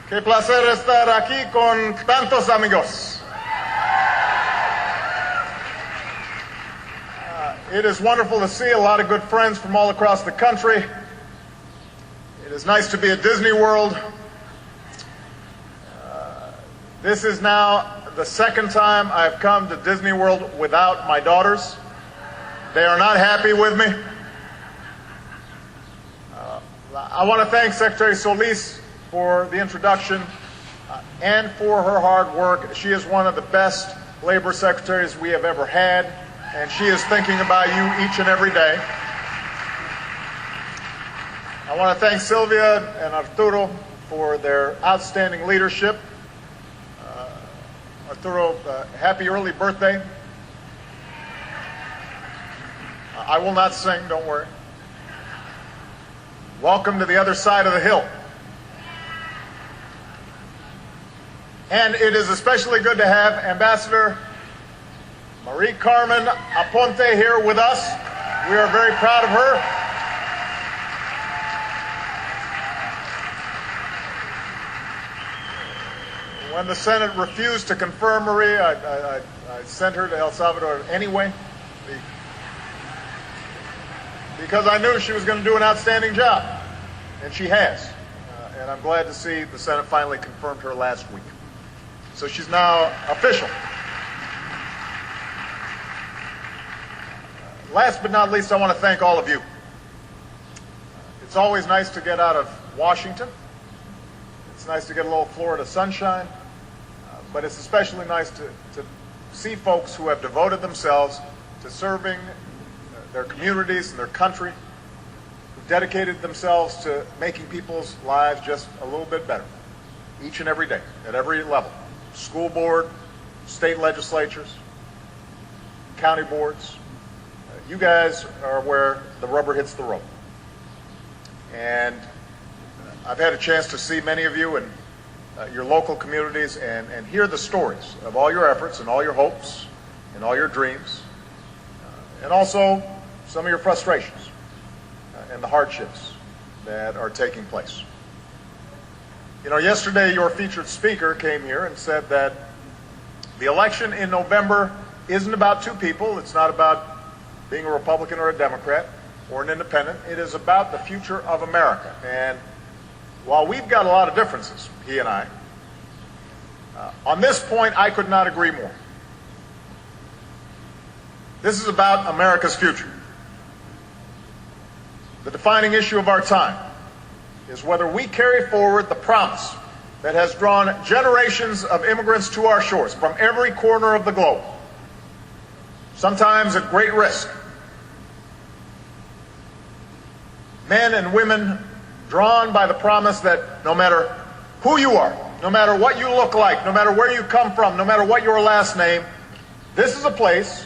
Qué placer estar aquí con tantos amigos. It is wonderful to see a lot of good friends from all across the country. It is nice to be at Disney World. This is now the second time I've come to Disney World without my daughters. They are not happy with me. I want to thank Secretary Solis for the introduction and for her hard work. She is one of the best labor secretaries we have ever had, and she is thinking about you each and every day. I want to thank Sylvia and Arturo for their outstanding leadership. Arturo, happy early birthday. I will not sing, don't worry. Welcome to the other side of the hill. And it is especially good to have Ambassador Marie Carmen Aponte here with us. We are very proud of her. When the Senate refused to confirm Marie, I sent her to El Salvador anyway, because I knew she was going to do an outstanding job, and she has. And I'm glad to see the Senate finally confirmed her last week. So she's now official. Last but not least, I want to thank all of you. It's always nice to get out of Washington. It's nice to get a little Florida sunshine. But it's especially nice to see folks who have devoted themselves to serving their communities and their country, who dedicated themselves to making people's lives just a little bit better, each and every day, at every level. School board, state legislatures, county boards. You guys are where the rubber hits the road. And I've had a chance to see many of you in your local communities and hear the stories of all your efforts and all your hopes and all your dreams, and also some of your frustrations and the hardships that are taking place. You know, yesterday your featured speaker came here and said that the election in November isn't about two people. It's not about being a Republican or a Democrat or an independent. It is about the future of America. And while we've got a lot of differences, he and I, on this point, I could not agree more. This is about America's future. The defining issue of our time is whether we carry forward the promise that has drawn generations of immigrants to our shores from every corner of the globe, sometimes at great risk. Men and women drawn by the promise that no matter who you are, no matter what you look like, no matter where you come from, no matter what your last name, this is a place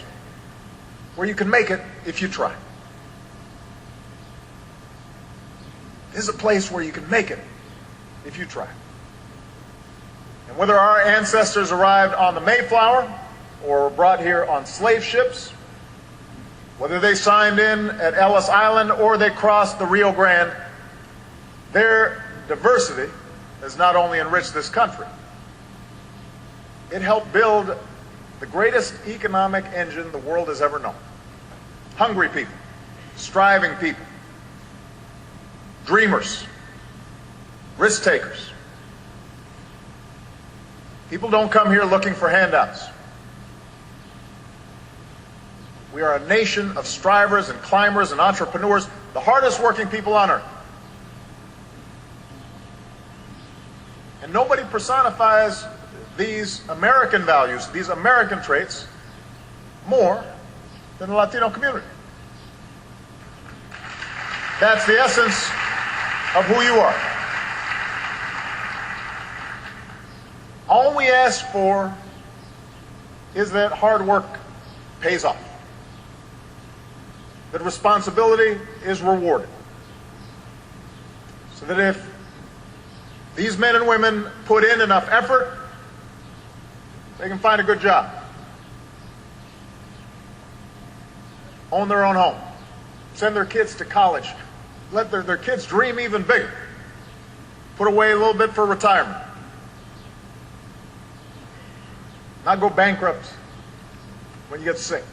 where you can make it if you try. This is a place where you can make it if you try. And whether our ancestors arrived on the Mayflower or were brought here on slave ships, whether they signed in at Ellis Island or they crossed the Rio Grande, their diversity has not only enriched this country, it helped build the greatest economic engine the world has ever known. Hungry people, striving people, dreamers, risk takers. People don't come here looking for handouts. We are a nation of strivers and climbers and entrepreneurs, the hardest working people on earth. And nobody personifies these American values, these American traits, more than the Latino community. That's the essence of who you are. All we ask for is that hard work pays off, that responsibility is rewarded, so that if these men and women put in enough effort, they can find a good job, own their own home, send their kids to college, let their kids dream even bigger, put away a little bit for retirement, not go bankrupt when you get sick.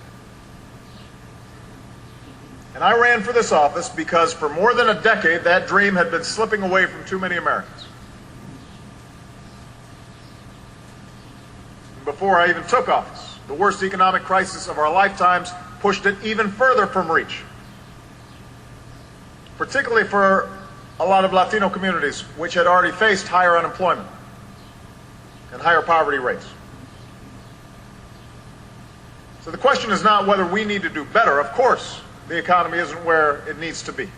And I ran for this office because for more than a decade, that dream had been slipping away from too many Americans. Before I even took office, the worst economic crisis of our lifetimes pushed it even further from reach, particularly for a lot of Latino communities, which had already faced higher unemployment and higher poverty rates. So the question is not whether we need to do better. Of course, the economy isn't where it needs to be.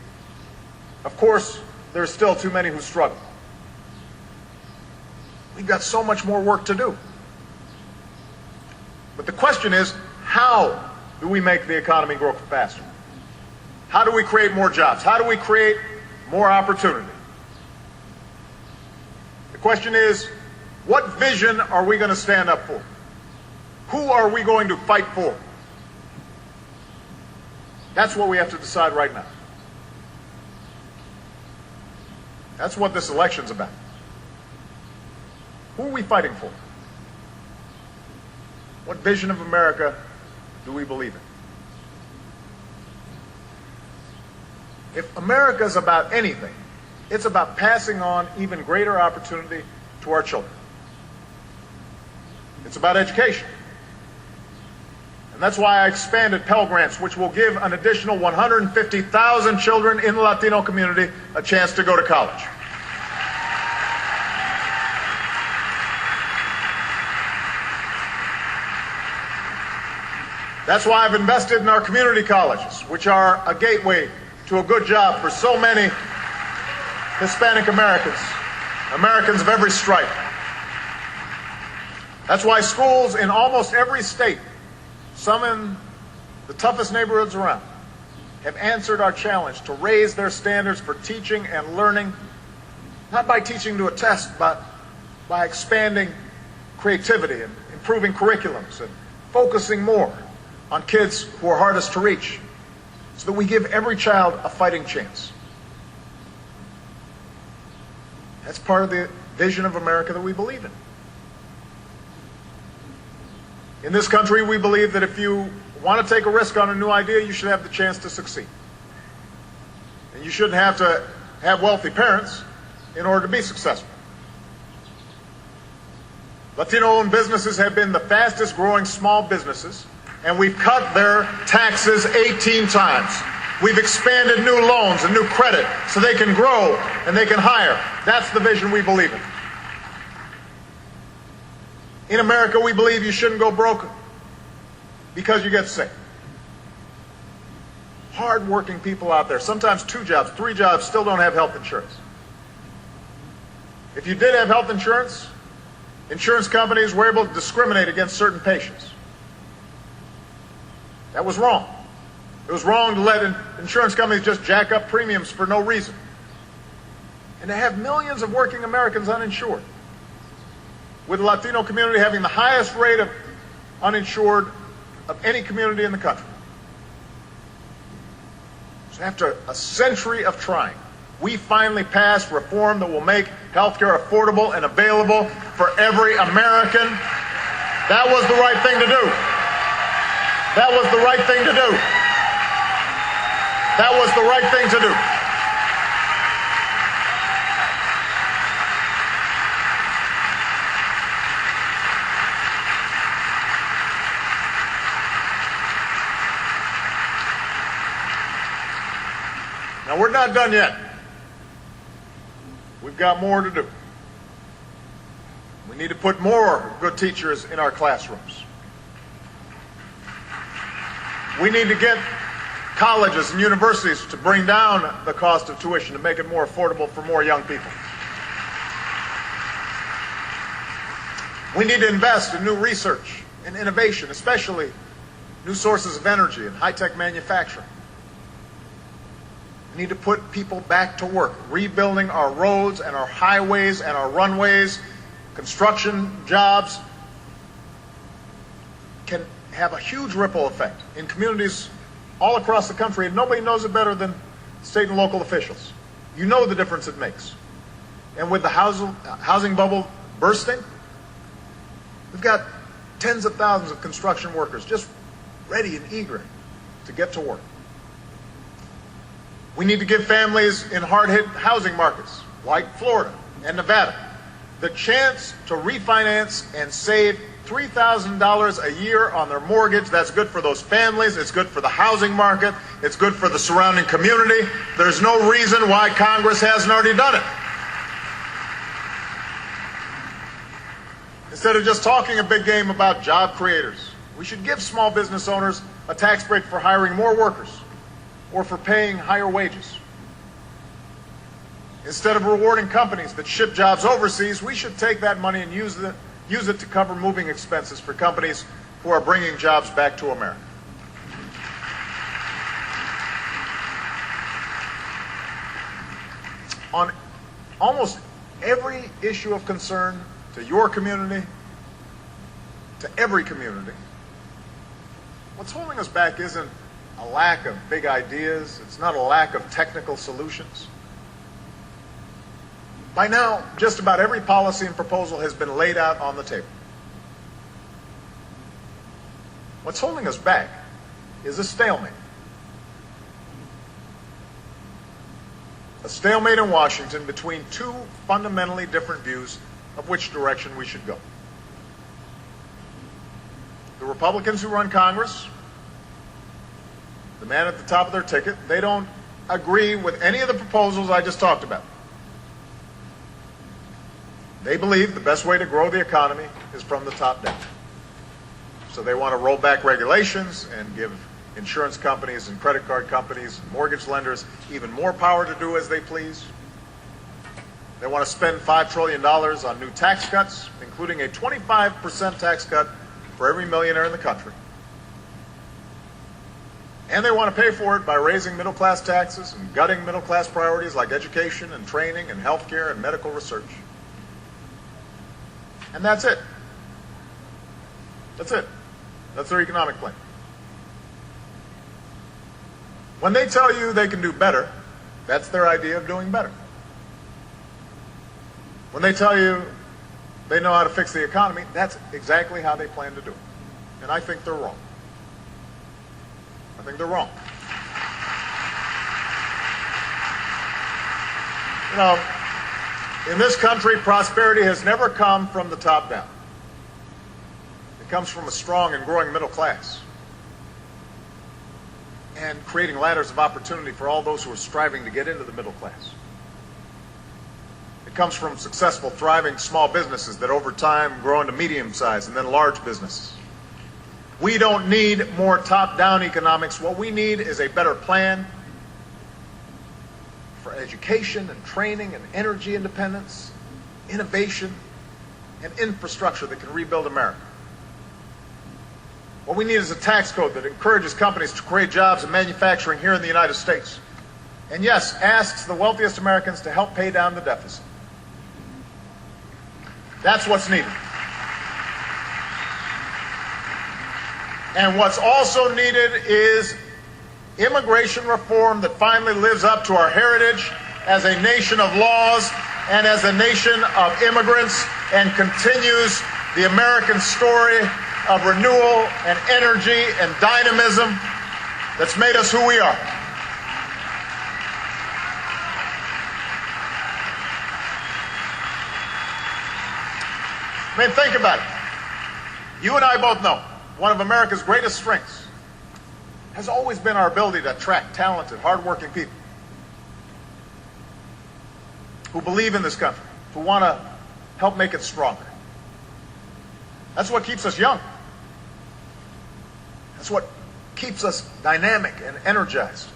Of course, there's still too many who struggle. We've got so much more work to do. But the question is, how do we make the economy grow faster? How do we create more jobs? How do we create more opportunity? The question is, what vision are we going to stand up for? Who are we going to fight for? That's what we have to decide right now. That's what this election's about. Who are we fighting for? What vision of America do we believe in? If America is about anything, it's about passing on even greater opportunity to our children. It's about education. And that's why I expanded Pell Grants, which will give an additional 150,000 children in the Latino community a chance to go to college. That's why I've invested in our community colleges, which are a gateway to a good job for so many Hispanic Americans, Americans of every stripe. That's why schools in almost every state, some in the toughest neighborhoods around, have answered our challenge to raise their standards for teaching and learning, not by teaching to a test, but by expanding creativity and improving curriculums and focusing more on kids who are hardest to reach, so that we give every child a fighting chance. That's part of the vision of America that we believe in. In this country, we believe that if you want to take a risk on a new idea, you should have the chance to succeed. And you shouldn't have to have wealthy parents in order to be successful. Latino-owned businesses have been the fastest growing small businesses, and we've cut their taxes 18 times. We've expanded new loans and new credit so they can grow and they can hire. That's the vision we believe in. In America, we believe you shouldn't go broke because you get sick. Hard-working people out there, sometimes 2 jobs, 3 jobs, still don't have health insurance. If you did have health insurance, insurance companies were able to discriminate against certain patients. That was wrong. It was wrong to let insurance companies just jack up premiums for no reason. And to have millions of working Americans uninsured, with the Latino community having the highest rate of uninsured of any community in the country. So after a century of trying, we finally passed reform that will make healthcare affordable and available for every American. That was the right thing to do. That was the right thing to do. That was the right thing to do. Now, we're not done yet. We've got more to do. We need to put more good teachers in our classrooms. We need to get colleges and universities to bring down the cost of tuition to make it more affordable for more young people. We need to invest in new research and innovation, especially new sources of energy and high-tech manufacturing. We need to put people back to work, rebuilding our roads and our highways and our runways. Construction jobs can have a huge ripple effect in communities all across the country, and nobody knows it better than state and local officials. You know the difference it makes. And with the housing bubble bursting, we've got tens of thousands of construction workers just ready and eager to get to work. We need to give families in hard-hit housing markets like Florida and Nevada the chance to refinance and save $3,000 a year on their mortgage. That's good for those families. It's good for the housing market. It's good for the surrounding community. There's no reason why Congress hasn't already done it. Instead of just talking a big game about job creators, we should give small business owners a tax break for hiring more workers or for paying higher wages. Instead of rewarding companies that ship jobs overseas, we should take that money and use it to cover moving expenses for companies who are bringing jobs back to America. On almost every issue of concern to your community, to every community, what's holding us back isn't a lack of big ideas. It's not a lack of technical solutions. By now, just about every policy and proposal has been laid out on the table. What's holding us back is a stalemate. A stalemate in Washington between two fundamentally different views of which direction we should go. The Republicans who run Congress, the man at the top of their ticket, they don't agree with any of the proposals I just talked about. They believe the best way to grow the economy is from the top down. So they want to roll back regulations and give insurance companies and credit card companies and mortgage lenders even more power to do as they please. They want to spend $5 trillion on new tax cuts, including a 25% tax cut for every millionaire in the country. And they want to pay for it by raising middle-class taxes and gutting middle-class priorities like education and training and health care and medical research. And that's it. That's it. That's their economic plan. When they tell you they can do better, that's their idea of doing better. When they tell you they know how to fix the economy, that's exactly how they plan to do it. And I think they're wrong. I think they're wrong. You know, in this country, prosperity has never come from the top down. It comes from a strong and growing middle class and creating ladders of opportunity for all those who are striving to get into the middle class. It comes from successful, thriving small businesses that over time grow into medium-sized and then large businesses. We don't need more top-down economics. What we need is a better plan for education and training and energy independence, innovation, and infrastructure that can rebuild America. What we need is a tax code that encourages companies to create jobs and manufacturing here in the United States. And yes, asks the wealthiest Americans to help pay down the deficit. That's what's needed. And what's also needed is immigration reform that finally lives up to our heritage as a nation of laws and as a nation of immigrants and continues the American story of renewal and energy and dynamism that's made us who we are. I mean, think about it. You and I both know one of America's greatest strengths has always been our ability to attract talented, hardworking people who believe in this country, who want to help make it stronger. That's what keeps us young. That's what keeps us dynamic and energized.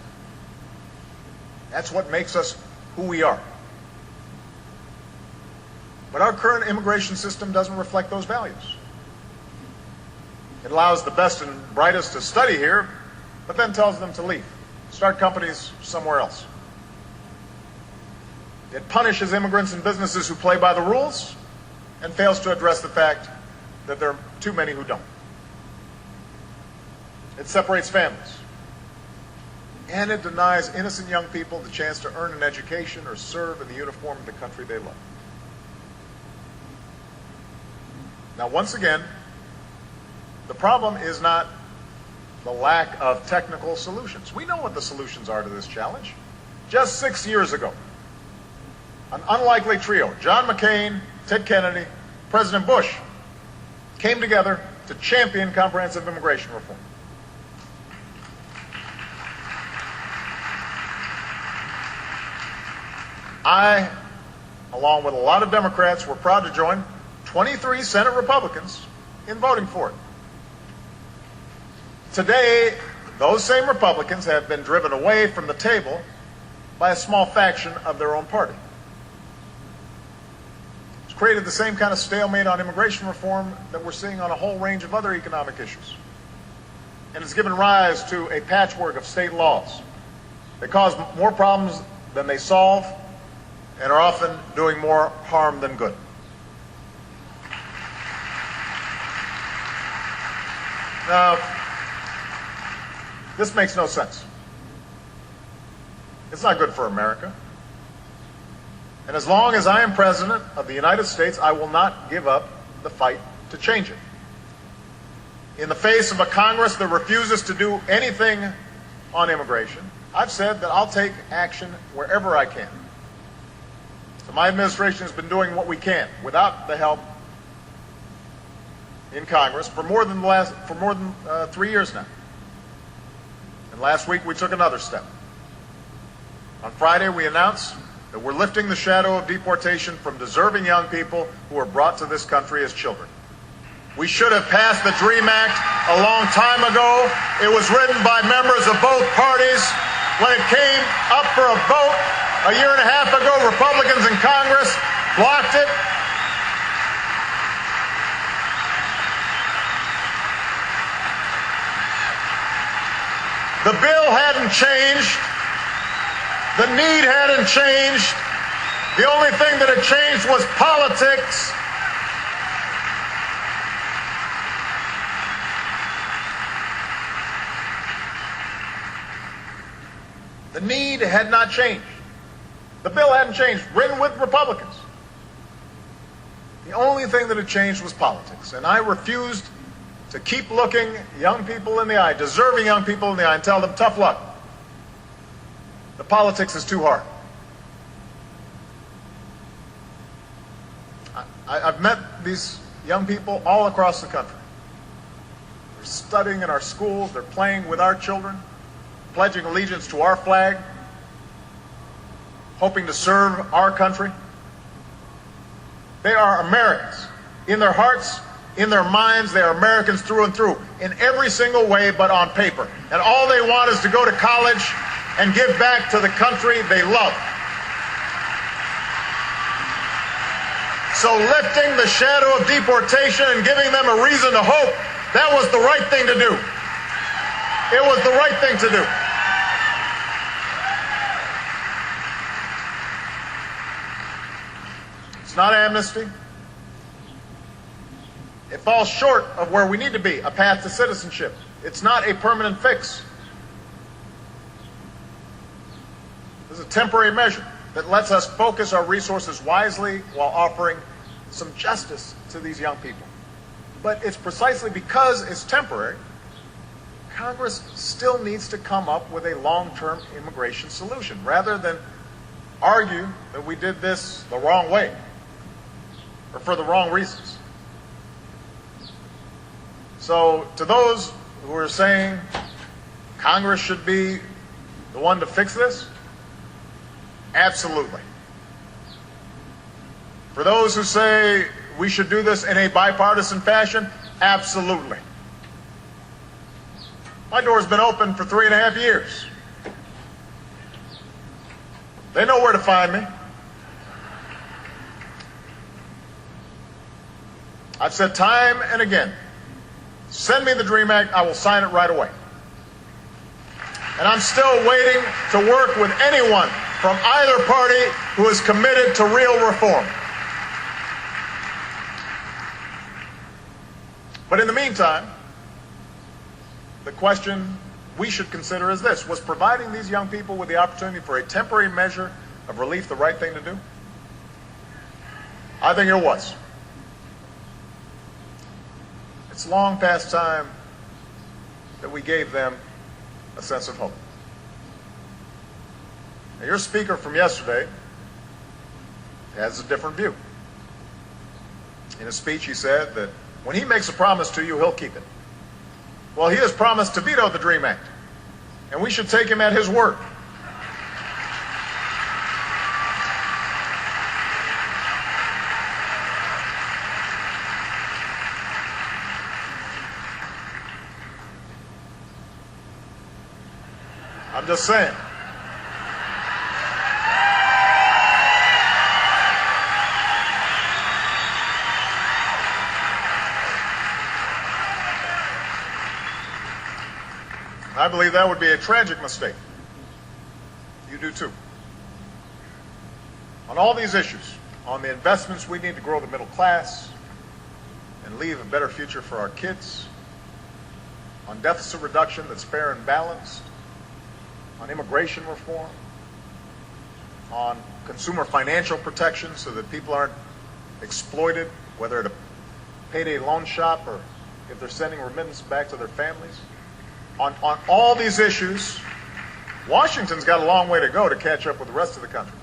That's what makes us who we are. But our current immigration system doesn't reflect those values. It allows the best and brightest to study here, but then tells them to leave, start companies somewhere else. It punishes immigrants and businesses who play by the rules and fails to address the fact that there are too many who don't. It separates families. And it denies innocent young people the chance to earn an education or serve in the uniform of the country they love. Now, once again, The problem is not the lack of technical solutions. We know what the solutions are to this challenge. Just 6 years ago, an unlikely trio, John McCain, Ted Kennedy, President Bush, came together to champion comprehensive immigration reform. I, along with a lot of Democrats, were proud to join 23 Senate Republicans in voting for it. Today, those same Republicans have been driven away from the table by a small faction of their own party. It's created the same kind of stalemate on immigration reform that we're seeing on a whole range of other economic issues. And it's given rise to a patchwork of state laws that cause more problems than they solve and are often doing more harm than good. Now, this makes no sense. It's not good for America. And as long as I am President of the United States, I will not give up the fight to change it. In the face of a Congress that refuses to do anything on immigration, I've said that I'll take action wherever I can. So my administration has been doing what we can without the help in Congress for more than 3 years now. And last week we took another step. On Friday we announced that we're lifting the shadow of deportation from deserving young people who were brought to this country as children. We should have passed the DREAM Act a long time ago. It was written by members of both parties. When it came up for a vote a year and a half ago, Republicans in Congress blocked it. The bill hadn't changed. The need hadn't changed. The only thing that had changed was politics. The need had not changed. The bill hadn't changed, written with Republicans. The only thing that had changed was politics. And I refused to keep looking young people in the eye, deserving young people in the eye, and tell them, tough luck. The politics is too hard. I've met these young people all across the country. They're studying in our schools, they're playing with our children, pledging allegiance to our flag, hoping to serve our country. They are Americans. In their hearts, in their minds, they are Americans through and through, in every single way but on paper. And all they want is to go to college and give back to the country they love. So lifting the shadow of deportation and giving them a reason to hope, that was the right thing to do. It was the right thing to do. It's not amnesty. It falls short of where we need to be, a path to citizenship. It's not a permanent fix. This is a temporary measure that lets us focus our resources wisely while offering some justice to these young people. But it's precisely because it's temporary, Congress still needs to come up with a long-term immigration solution, rather than argue that we did this the wrong way or for the wrong reasons. So to those who are saying Congress should be the one to fix this, absolutely. For those who say we should do this in a bipartisan fashion, absolutely. My door's been open for 3.5 years. They know where to find me. I've said time and again, send me the DREAM Act, I will sign it right away. And I'm still waiting to work with anyone from either party who is committed to real reform. But in the meantime, the question we should consider is this: was providing these young people with the opportunity for a temporary measure of relief the right thing to do? I think it was. it's long past time that we gave them a sense of hope. Now, your speaker from yesterday has a different view. In his speech, he said that when he makes a promise to you, he'll keep it. Well, he has promised to veto the DREAM Act, and we should take him at his word. I'm just saying. I believe that would be a tragic mistake. You do too. On all these issues, on the investments we need to grow the middle class and leave a better future for our kids, on deficit reduction that's fair and balanced, on immigration reform, on consumer financial protection so that people aren't exploited, whether at a payday loan shop or if they're sending remittance back to their families. On all these issues, Washington's got a long way to go to catch up with the rest of the country.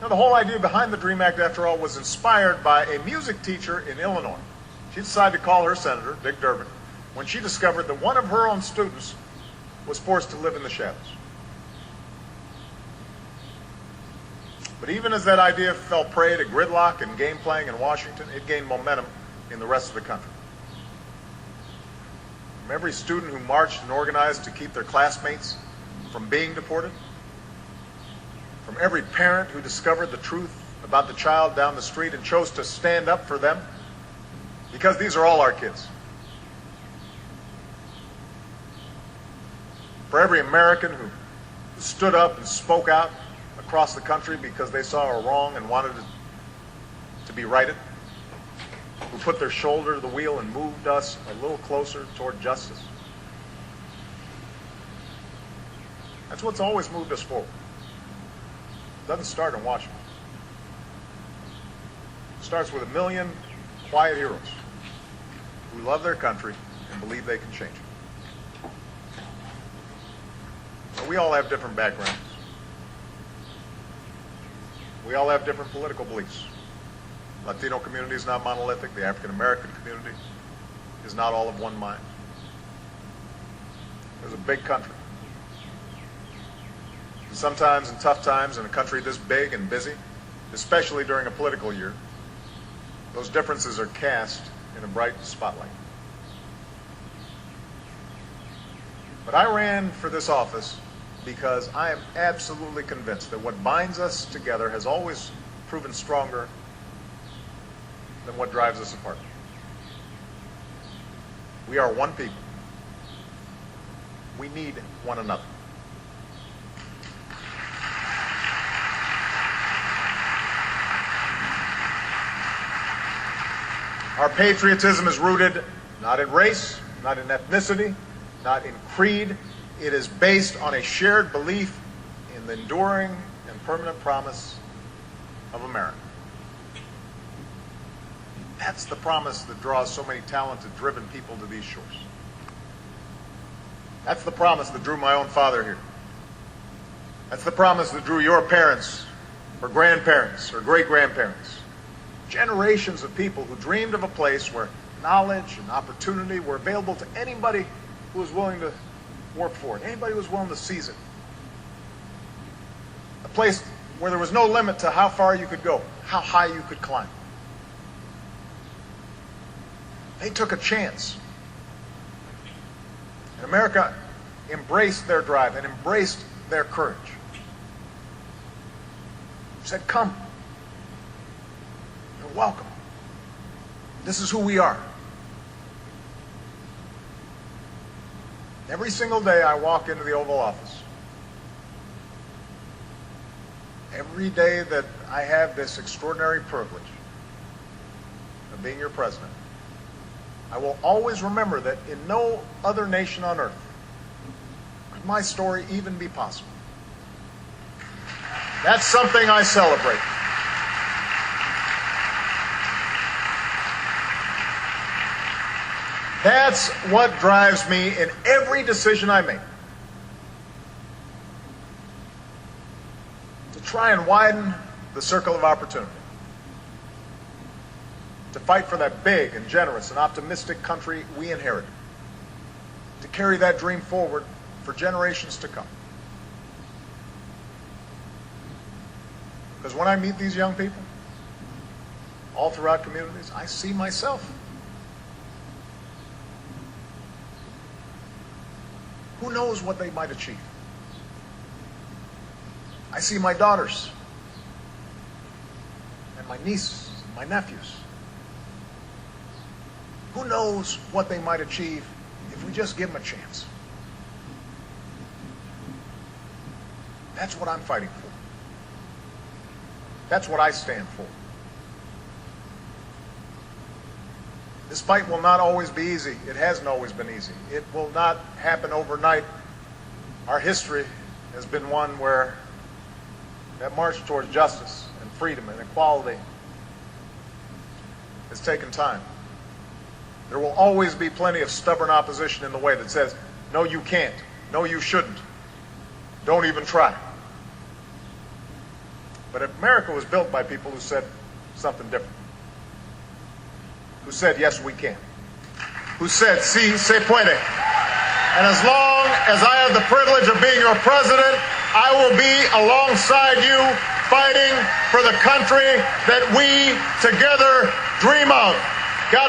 Now, the whole idea behind the DREAM Act, after all, was inspired by a music teacher in Illinois. She decided to call her senator, Dick Durbin, when she discovered that one of her own students was forced to live in the shadows. But even as that idea fell prey to gridlock and game playing in Washington, it gained momentum in the rest of the country. From every student who marched and organized to keep their classmates from being deported, from every parent who discovered the truth about the child down the street and chose to stand up for them, because these are all our kids. For every American who stood up and spoke out across the country because they saw a wrong and wanted it to be righted, who put their shoulder to the wheel and moved us a little closer toward justice. That's what's always moved us forward. It doesn't start in Washington. It starts with a million quiet heroes who love their country and believe they can change it. But we all have different backgrounds. We all have different political beliefs. Latino community is not monolithic. The African American community is not all of one mind. There's a big country. And sometimes in tough times in a country this big and busy, especially during a political year, those differences are cast in a bright spotlight. But I ran for this office because I am absolutely convinced that what binds us together has always proven stronger than what drives us apart. We are one people. We need one another. Our patriotism is rooted not in race, not in ethnicity, not in creed. It is based on a shared belief in the enduring and permanent promise of America. That's the promise that draws so many talented, driven people to these shores. That's the promise that drew my own father here. That's the promise that drew your parents, or grandparents, or great-grandparents. Generations of people who dreamed of a place where knowledge and opportunity were available to anybody who was willing to work for it, anybody who was willing to seize it. A place where there was no limit to how far you could go, how high you could climb. They took a chance. And America embraced their drive and embraced their courage. Said, come. You're welcome. This is who we are. Every single day I walk into the Oval Office. Every day that I have this extraordinary privilege of being your president, I will always remember that in no other nation on earth could my story even be possible. That's something I celebrate. That's what drives me in every decision I make. To try and widen the circle of opportunity. To fight for that big and generous and optimistic country we inherited. To carry that dream forward for generations to come. Because when I meet these young people, all throughout communities, I see myself. Who knows what they might achieve? I see my daughters and my nieces, and my nephews. Who knows what they might achieve if we just give them a chance? That's what I'm fighting for. That's what I stand for. This fight will not always be easy. It hasn't always been easy. It will not happen overnight. Our history has been one where that march towards justice and freedom and equality has taken time. There will always be plenty of stubborn opposition in the way that says, no, you can't. No, you shouldn't. Don't even try. But America was built by people who said something different. Who said, yes, we can. Who said, si se puede. And as long as I have the privilege of being your president, I will be alongside you fighting for the country that we together dream of. God bless.